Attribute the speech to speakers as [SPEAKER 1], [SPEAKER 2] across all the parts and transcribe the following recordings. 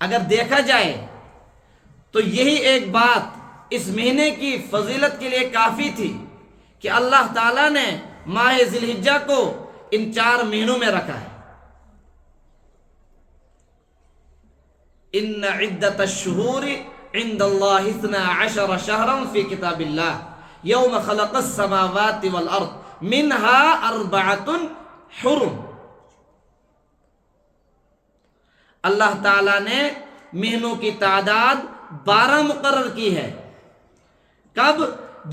[SPEAKER 1] اگر دیکھا جائے تو یہی ایک بات اس مہینے کی فضیلت کے لیے کافی تھی کہ اللہ تعالیٰ نے ماہ ذی الحجہ کو ان 4 مہینوں میں رکھا ہے۔ ان عدت الشہور عند اللہ 12 شہرا فی کتاب اللہ یوم خلق السماوات والارض منها 4 حرم۔ اللہ تعالیٰ نے مہینوں کی تعداد 12 مقرر کی ہے۔ کب؟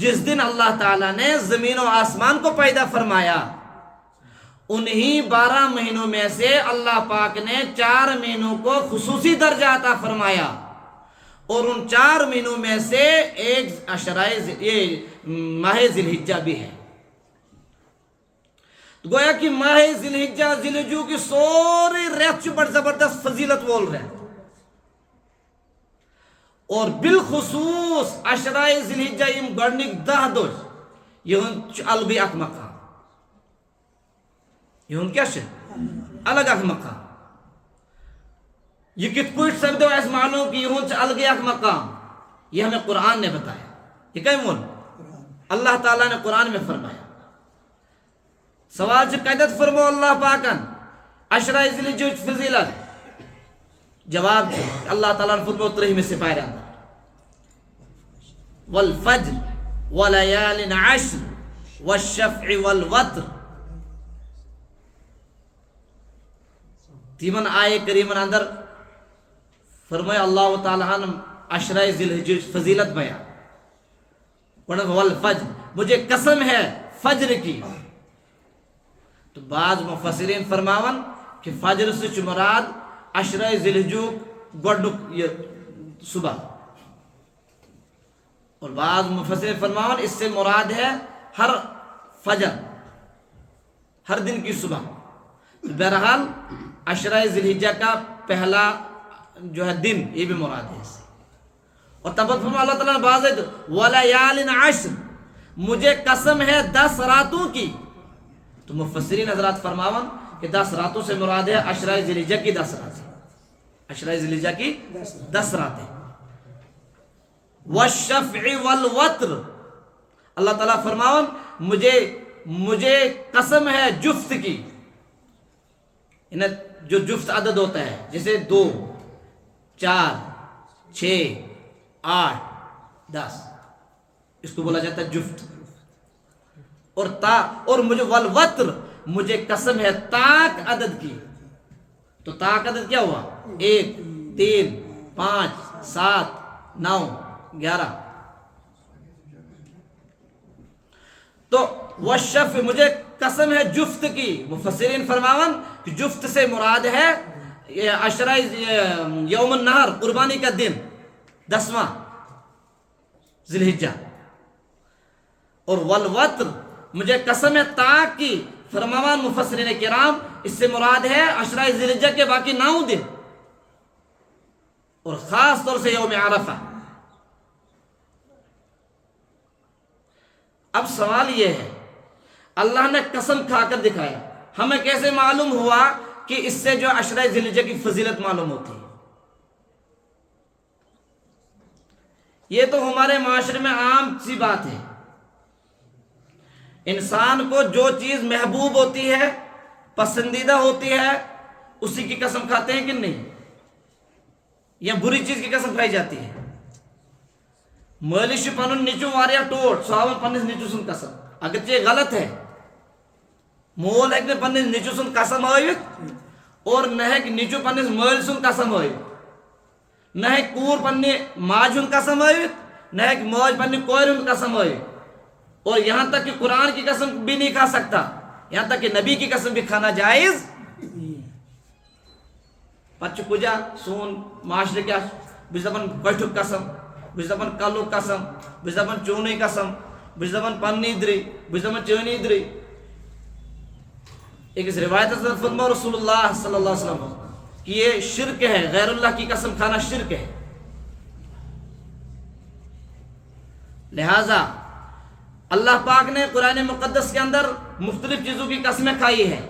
[SPEAKER 1] جس دن اللہ تعالیٰ نے زمین و آسمان کو پیدا فرمایا، انہی 12 مہینوں میں سے اللہ پاک نے 4 مہینوں کو خصوصی درجہ عطا فرمایا، اور ان 4 مہینوں میں سے ایک ماہ ذی الحجہ بھی ہے۔ گویا کہ ماہ ذی الحجہ ذی الحجہ کی سوری ریت چھ بڑھ زبردست فضیلت بول رہے ہیں، اور بالخصوص عشرائے ذی الحجہ یم گۄڈنِک 10 دۄہ یہند چھ الگٕے اکھ مقام، یہند کیا چھ الگ اکھ مقام۔ یہ کت پٲٹھۍ سپدو اس معلوم کہ یہند چھ الگٕے اکھ مقام؟ یہ ہمیں قرآن نے بتایا۔ یہ کم وون؟ اللہ تعالیٰ نے قرآن میں فرمایا۔ سوال چھ کتت فرمو اللہ پاکن عشرائے ذی الحجہ فضیلت؟ جواب اللہ تعالیٰ نے فرمو 13 سپارے اندر والفجر ولیال عشر والشفع والوتر۔ تیمن آئے کریمن اندر فرمایا اللہ تعالیٰ نے عشرائے ذی الحجہ فضیلت بیان۔ والفجر، مجھے قسم ہے فجر کی۔ تو بعض مفسرین فرماون کہ فجر سے چھ مراد عشرائے ذی الحجہ گۄڈنیُک صبح، اور بعض مفسرین فرماون اس سے مراد ہے ہر فجر، ہر دن کی صبح۔ بہرحال عشرائے ذی الحجہ کا پہلا جو ہے دن، یہ بھی مراد ہے اس سے۔ اور تب فرمایا اللہ تعالیٰ نے بعض ولیال عشر، مجھے قسم ہے 10 راتوں کی۔ تو مفسرین حضرات فرماون کہ 10 راتوں سے مراد ہے عشرائے ذی الحجہ کی 10 راتیں، عشرائے ذی الحجہ کی 10 راتیں۔ والشفع والوتر، اللہ تعالیٰ فرماون مجھے قسم ہے جفت کی، جو جفت عدد ہوتا ہے جیسے 2 4 6 8 10، اس کو بولا جاتا ہے جفت۔ اور مجھے والوتر، مجھے قسم ہے تاک عدد کی۔ تو تاک عدد کیا ہوا؟ 1 3 5 7 9 11۔ تو والشفع، مجھے قسم ہے جفت کی۔ مفسرین فرماون کہ جفت سے مراد ہے عشرائے یوم النحر، قربانی کا دن 10واں ذی الحجہ۔ اور والوتر، مجھے قسم ہے تاک کی، فرماون مفسرین کرام اس سے مراد ہے عشرائے ذی الحجہ کے باقی 9 دن، اور خاص طور سے یوم عرفہ۔ اب سوال یہ ہے، اللہ نے قسم کھا کر دکھایا، ہمیں کیسے معلوم ہوا کہ اس سے جو عشرائے ذی الحجہ کی فضیلت معلوم ہوتی ہے؟ یہ تو ہمارے معاشرے میں عام سی بات ہے، انسان کو جو چیز محبوب ہوتی ہے، پسندیدہ ہوتی ہے، اسی کی قسم کھاتے ہیں کہ نہیں؟ یا بری چیز کی قسم کھائی جاتی ہے؟ مالش پنن نیچو واریا ٹوٹ سو پنس نیچو سن قسم، اگرچہ یہ غلط ہے۔ مول ہے کہ پنس نیچو سن قسم ہائیت، اور نہ ہے کہ نیچو پنس مال سن قسم ہائیت، نہ ہے کور پنی ماج ہن قسم ہائیت، نہ ہے کہ ماج پنی کوئر ہن قسم ہائیت، اور یہاں تک کہ قرآن کی قسم بھی نہیں کھا سکتا، یہاں تک کہ نبی کی قسم بھی کھانا جائز۔ پچ کجا سون معاشرے کیا بس دپان گٹھک قسم، بس دپان کلک قسم، بس دپان چونی قسم، بس دپان پنی دری، بس دپان چونی دری۔ ایک اس روایت سے فرمایا رسول اللہ صلی اللہ علیہ وسلم کہ یہ شرک ہے، غیر اللہ کی قسم کھانا شرک ہے۔ لہذا اللہ پاک نے قرآن مقدس کے اندر مختلف چیزوں کی قسمیں کھائی ہے،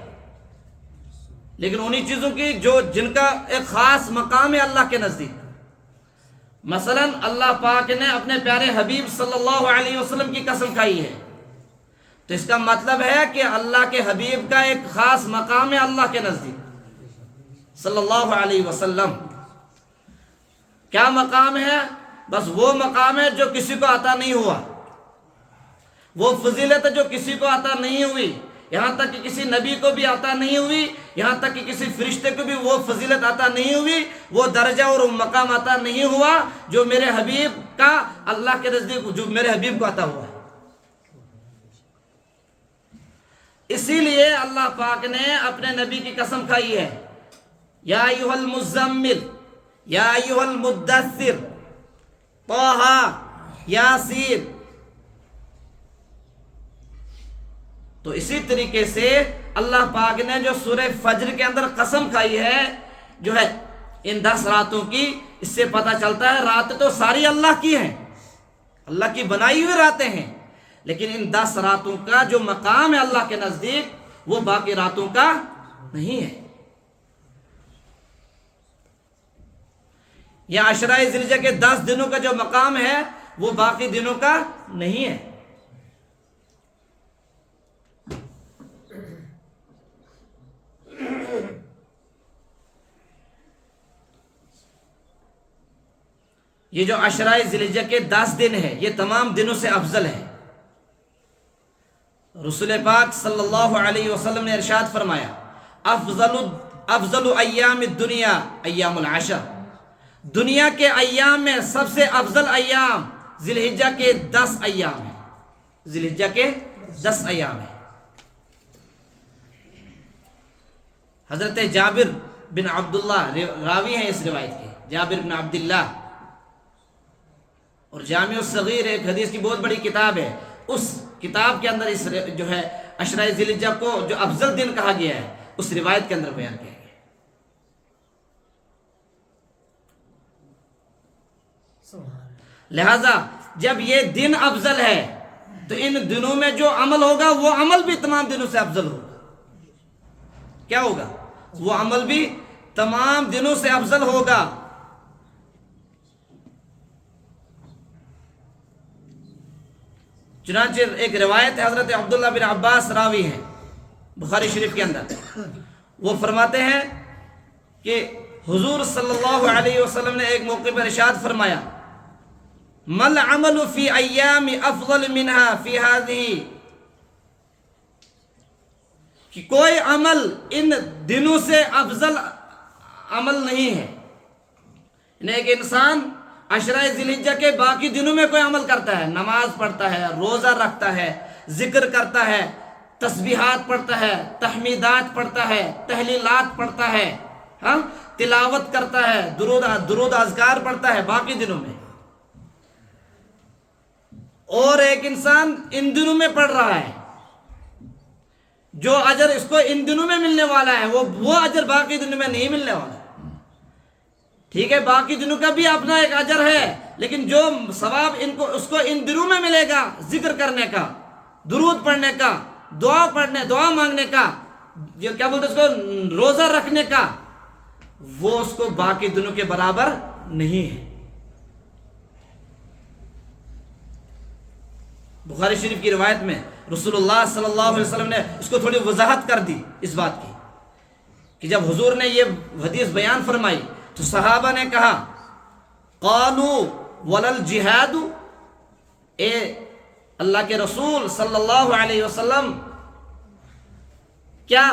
[SPEAKER 1] لیکن انہی چیزوں کی جن کا ایک خاص مقام ہے اللہ کے نزدیک. مثلا اللہ پاک نے اپنے پیارے حبیب صلی اللہ علیہ وسلم کی قسم کھائی ہے، تو اس کا مطلب ہے کہ اللہ کے حبیب کا ایک خاص مقام ہے اللہ کے نزدیک صلی اللہ علیہ وسلم. کیا مقام ہے؟ بس وہ مقام ہے جو کسی کو عطا نہیں ہوا، وہ فضیلت ہے جو کسی کو عطا نہیں ہوئی، یہاں تک کہ کسی نبی کو بھی عطا نہیں ہوئی، یہاں تک کہ کسی فرشتے کو بھی وہ فضیلت عطا نہیں ہوئی، وہ درجہ اور مقام عطا نہیں ہوا جو میرے حبیب کا اللہ کے نزدیک جو میرے حبیب کو عطا ہوا ہے. اسی لیے اللہ پاک نے اپنے نبی کی قسم کھائی ہے، یا ایھا المزمل یا ایھا المدثر طٰہٰ یاسین. تو اسی طریقے سے اللہ پاک نے جو سورہ فجر کے اندر قسم کھائی ہے جو ہے ان 10 راتوں کی، اس سے پتہ چلتا ہے راتیں تو ساری اللہ کی ہیں، اللہ کی بنائی ہوئی راتیں ہیں، لیکن ان 10 راتوں کا جو مقام ہے اللہ کے نزدیک وہ باقی راتوں کا نہیں ہے. یا عشرۂ ذی الحجہ کے 10 دنوں کا جو مقام ہے وہ باقی دنوں کا نہیں ہے. یہ جو عشرۂ ذی الحجہ کے 10 دن ہے یہ تمام دنوں سے افضل ہے. رسول پاک صلی اللہ علیہ وسلم نے ارشاد فرمایا، افضل ایام الدنیا ایام العشر. دنیا کے ایام میں سب سے افضل ایام ذی الحجہ کے 10 ایام ہیں. ذی الحجہ کے 10 ایام ہیں. حضرت جابر بن عبداللہ راوی ہیں اس روایت کے، جابر بن عبداللہ، اور جامع الصغیر ایک حدیث کی بہت بڑی کتاب ہے، اس کتاب کے اندر اس جو ہے عشرۂ ذی الحجہ کو جو افضل دن کہا گیا ہے اس روایت کے اندر بیان کیا گیا. لہذا جب یہ دن افضل ہے تو ان دنوں میں جو عمل ہوگا وہ عمل بھی تمام دنوں سے افضل ہوگا. کیا ہوگا؟ وہ عمل بھی تمام دنوں سے افضل ہوگا. چنانچہ ایک روایت ہے، حضرت عبداللہ بن عباس راوی ہیں بخاری شریف کے اندر، وہ فرماتے ہیں کہ حضور صلی اللہ علیہ وسلم نے ایک موقع پر ارشاد فرمایا، مل عمل فی ایام افضل منہا فی ہذہ، کہ کوئی عمل ان دنوں سے افضل عمل نہیں ہے. یعنی ایک انسان عشرۂ ذی الحجہ کے باقی دنوں میں کوئی عمل کرتا ہے، نماز پڑھتا ہے، روزہ رکھتا ہے، ذکر کرتا ہے، تسبیحات پڑھتا ہے، تحمیدات پڑھتا ہے، تحلیلات پڑھتا ہے، تلاوت کرتا ہے، درود اذکار پڑھتا ہے باقی دنوں میں، اور ایک انسان ان دنوں میں پڑھ رہا ہے، جو اجر اس کو ان دنوں میں ملنے والا ہے وہ اجر باقی دنوں میں نہیں ملنے والا. ٹھیک ہے، باقی دنوں کا بھی اپنا ایک اجر ہے، لیکن جو ثواب اس کو ان دنوں میں ملے گا ذکر کرنے کا، درود پڑھنے کا، دعا مانگنے کا، جو کیا بولتے اس کو روزہ رکھنے کا، وہ اس کو باقی دنوں کے برابر نہیں ہے. بخاری شریف کی روایت میں رسول اللہ صلی اللہ علیہ وسلم نے اس کو تھوڑی وضاحت کر دی اس بات کی کہ جب حضور نے یہ حدیث بیان فرمائی تو صحابہ نے کہا، قالوا ولل جہاد، اے اللہ کے رسول صلی اللہ علیہ وسلم، کیا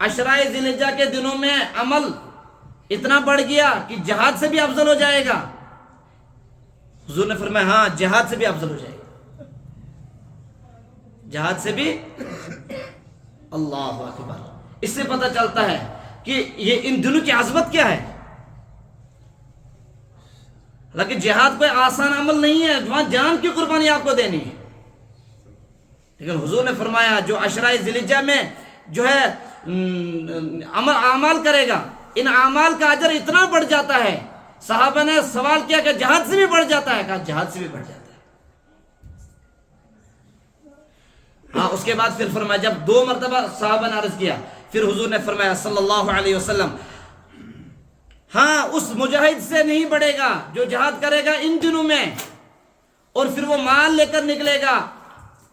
[SPEAKER 1] عشرۂ ذی الحجہ کے دنوں میں عمل اتنا بڑھ گیا کہ جہاد سے بھی افضل ہو جائے گا؟ حضور نے فرمایا ہاں، جہاد سے بھی افضل ہو جائے گا، جہاد سے بھی. اللہ اکبر. اس سے پتہ چلتا ہے کہ یہ ان دنوں کی عظمت کیا ہے. حالانکہ جہاد کوئی آسان عمل نہیں ہے، وہاں جان کی قربانی آپ کو دینی ہے، لیکن حضور نے فرمایا جو عشرۂ ذی الحجہ میں جو ہے اعمال کرے گا، ان اعمال کا اجر اتنا بڑھ جاتا ہے. صحابہ نے سوال کیا کہ جہاد سے بھی بڑھ جاتا ہے؟ کہا جہاد سے بھی بڑھ جاتا ہے. ہاں، اس کے بعد پھر فرمایا، جب 2 مرتبہ صحابہ نے عرض کیا، پھر حضور نے فرمایا صلی اللہ علیہ وسلم، ہاں اس مجاہد سے نہیں بڑھے گا جو جہاد کرے گا ان دنوں میں، اور پھر وہ مال لے کر نکلے گا،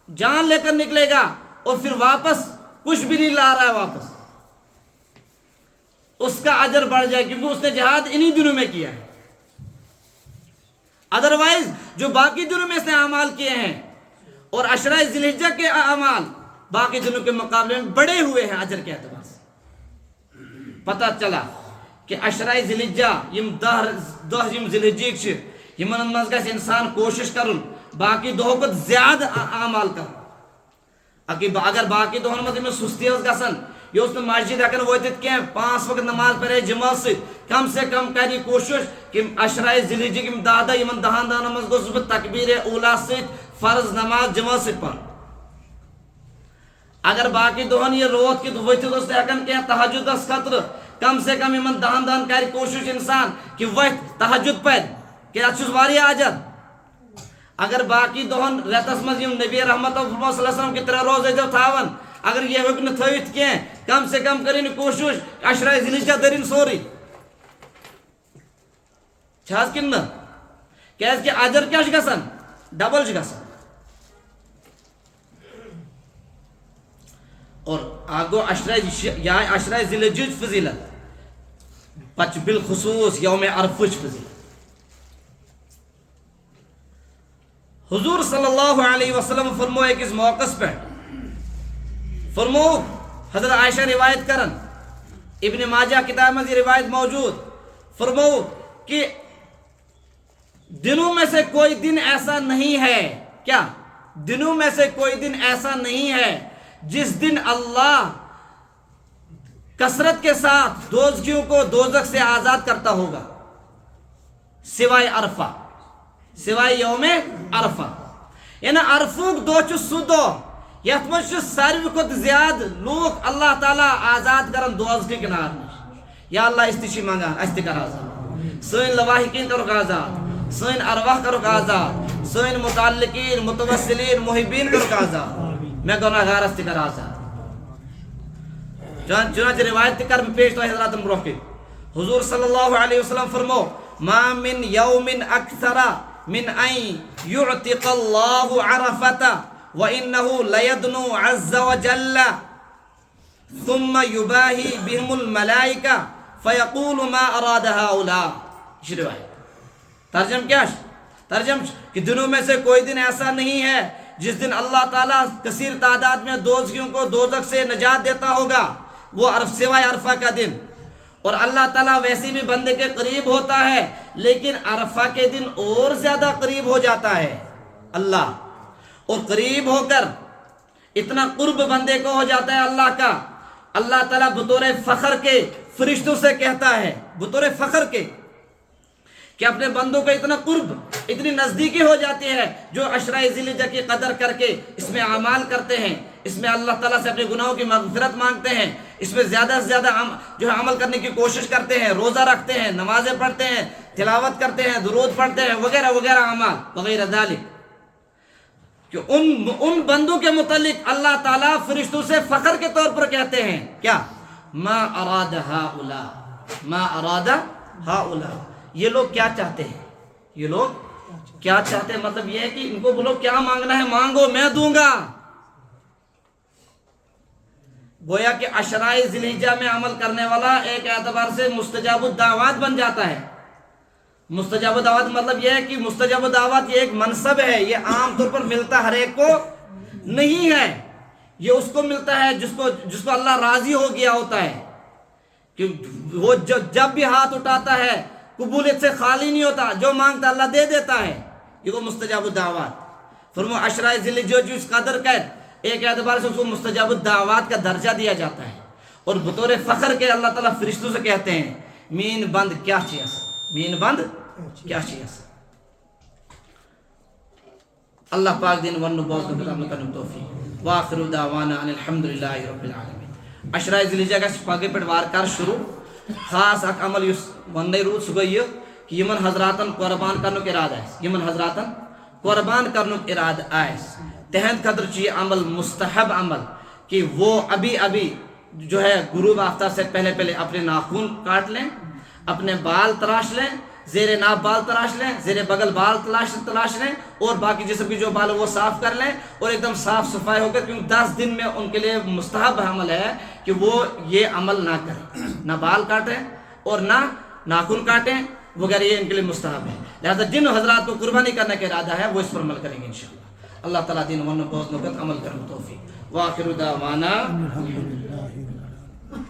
[SPEAKER 1] جان لے کر نکلے گا، اور پھر واپس کچھ بھی نہیں لا رہا ہے واپس، اس کا اجر بڑھ جائے کیونکہ اس نے جہاد انہی دنوں میں کیا ہے۔ ادروائز جو باقی دنوں میں اس نے اعمال کیے ہیں اور عشرہ ذی الحجہ کے اعمال باقی دنوں کے مقابلے میں بڑے ہوئے ہیں اجر کے اعتبار سے۔ پتہ چلا کہ عشرہ ذی الحجہ یم دہ یم ذی الحجہ چھ یمن منز گژھِ انسان کوشش کرن باقی دہو کھۄتہٕ زیادٕ اعمال کرن۔ اگر باقی دہن منٛز أمِس سُستی ٲس گژھان، یہ اوس نہٕ مسجد ہٮ۪کان وٲتِتھ کینٛہہ، 5 وقت نماز پرے جماعت سۭتۍ، کم سے کم کرِ یہِ کوشش کہ عشرہ ذی الحجہ یم 10 دۄہ یمن 10 دۄہن منٛز گوٚژھُس بہٕ تکبیرِ اولا سۭتۍ فرض نماز جماعت سۭتۍ پرُن۔ اگر باقی دہن یہ روت کِتھ ؤتھِتھ اوس نہٕ ہٮ۪کان کینٛہہ تہجدس خٲطرٕ، کم سے کم یمن 10 دۄہن کرِ کوشش انسان کہ وتھِ تہجد پرِ کہ اتھ چھُس واریاہ اجر۔ اگر باقی دہن رٮ۪تس منٛز یم نبی رحمت صلی اللہ علیہ وسلم کہ 3 روز ٲسۍزیو تھاوان، اگر یہ ہیوٚک نہٕ تھٲوِتھ کینٛہہ، کم سے کم کٔرِنۍ کوشش عشرہ ذی الحجہ دٔرِنۍ سورُے۔ چھِ حظ کِنہٕ نہٕ؟ کیٛازِ کہ اجر کیٛاہ چھُ گژھان؟ ڈبل چھُ گژھان۔ اور گوٚو عشرہ ذی الحجٕچ فضیلت، پتہٕ چھِ بالخصوص یومِ عرفٕچ فضیلت۔ حضور صلی اللہ علیہ وسلم فرمو أکِس موقعس پٮ۪ٹھ، فرمو حضرت عائشہ روایت کرن، ابن ماجہ کتاب میں یہ روایت موجود، فرمو کہ دنوں میں سے کوئی دن ایسا نہیں ہے، کیا دنوں میں سے کوئی دن ایسا نہیں ہے جس دن اللہ کثرت کے ساتھ دوزخیوں کو دوزخ سے آزاد کرتا ہوگا سوائے عرفہ، سوائے یوم عرفہ۔ یعنی عرفوک دو چھُ سُہ دۄہ یتھ منٛز چھُ ساروی کھۄتہٕ زیادٕ لوٗکھ اللہ تعالیٰ آزاد کران دوزخہٕ کنار نِش۔ یا اللہ أسۍ تہِ چھِ منگان اَسہِ تہِ کر آزاد، سٲنۍ لواحقیٖن کرُکھ آزاد، سٲنۍ ارواح کرُکھ آزاد، سٲنۍ متعلقیٖن متوسلین محبین کرُکھ آزاد، مےٚ گۄناہگارس تہِ کر آزاد۔ چنانچہ روایت تہِ کر بہٕ پیش تۄہہِ حضراتن برونٛہہ کِنۍ۔ حضور صلی اللہ علیہ وسلم فرمو، ما من یوم اکثر من ان یعتق اللہ عرفۃ وانہ لیدنو عز وجل ثم یباہی بہم الملائکہ فیقول ما اراد ہؤلاء۔ یہ روایت ترجم کیا ہے؟ ترجم کہ دنوں میں سے کوئی دن ایسا نہیں ہے جس دن اللہ تعالیٰ کثیر تعداد میں دوزخیوں کو دوزخ سے نجات دیتا ہوگا، وہ سوائے عرفہ کا دن۔ اور اللہ تعالیٰ ویسے بھی بندے کے قریب ہوتا ہے، لیکن عرفہ کے دن اور زیادہ قریب ہو جاتا ہے اللہ، اور قریب ہو کر اتنا قرب بندے کو ہو جاتا ہے اللہ کا، اللہ تعالیٰ بطور فخر کے فرشتوں سے کہتا ہے، بطور فخر کے، کہ اپنے بندوں کا اتنا قرب، اتنی نزدیکی ہو جاتی ہے جو عشرہ ذی الحجہ کی قدر کر کے اس میں اعمال کرتے ہیں، اس میں اللہ تعالیٰ سے اپنے گناہوں کی مغفرت مانگتے ہیں، اس میں زیادہ سے زیادہ جو ہے عمل کرنے کی کوشش کرتے ہیں، روزہ رکھتے ہیں، نمازیں پڑھتے ہیں، تلاوت کرتے ہیں، درود پڑھتے ہیں، وغیرہ وغیرہ اعمال وغیرہ ذالک، کہ ان بندوں کے متعلق اللہ تعالیٰ فرشتوں سے فخر کے طور پر کہتے ہیں کیا؟ ما اراد ہؤلاء، ما اراد ہؤلاء، یہ لوگ کیا چاہتے ہیں، یہ لوگ کیا چاہتے ہیں، مطلب یہ ہے کہ ان کو بولو کیا مانگنا ہے مانگو میں دوں گا۔ گویا کہ عشرہ ذی الحجہ میں عمل کرنے والا ایک اعتبار سے مستجاب الدعوات بن جاتا ہے۔ مستجاب الدعوات مطلب یہ ہے کہ مستجاب الدعوات یہ ایک منصب ہے، یہ عام طور پر ملتا ہر ایک کو نہیں ہے، یہ اس کو ملتا ہے جس کو اللہ راضی ہو گیا ہوتا ہے، کہ وہ جب بھی ہاتھ اٹھاتا ہے قبولیت سے خالی نہیں ہوتا، جو مانگتا اللہ دے دیتا ہے، یہ وہ مستجاب الدعوات۔ فرمو عشرہ ذی الحجہ جو اس قدر کر ایک اعتبار سے اس کو مستجاب الدعوات کا درجہ دیا جاتا ہے، اور بطور فخر کے اللہ تعالیٰ فرشتوں سے کہتے ہیں مین بند کیا چیز، مین بند کیا چیز۔ اللہ پاک دین ون بہت عمل کرنے توفیق، واخر دعوانا ان الحمدللہ رب العالمین۔ عشرہ ذی الحجہ گژھِ پگہ پٮ۪ٹھ وارٕ کار شروع۔ خاص اک عمل یُس وننے روٗد سُہ گوٚو یہِ کہ یمن حضراتن قربان کرنُک ارادٕ آسہِ، یمن حضراتن قربان کرنُک ارادٕ آسہِ، تہند خٲطرٕ چھُ یہ عمل مستحب عمل کہ وہ ابھی جو ہے غروب آفتاب سے پہلے پہلے اپنے ناخن کاٹ لیں، اپنے بال تراش لیں، زیر ناف بال تراش لیں، زیر بغل بال تراش لیں، اور باقی جسم کی جو بال ہے وہ صاف کر لیں، اور ایک دم صاف صفائی ہو کر، کیونکہ 10 دن میں ان کے لیے مستحب عمل ہے کہ وہ یہ عمل نہ کریں، نہ بال کاٹیں اور نہ ناخن کاٹیں وغیرہ، یہ ان کے لیے مستحب ہے۔ لہذا جن حضرات کو قربانی کرنے کا ارادہ ہے وہ اس پر عمل کریں گے انشاءاللہ۔ اللہ تعالیٰ دین ون بہت نقد عمل کرنے توفیق۔ وآخر دعوانا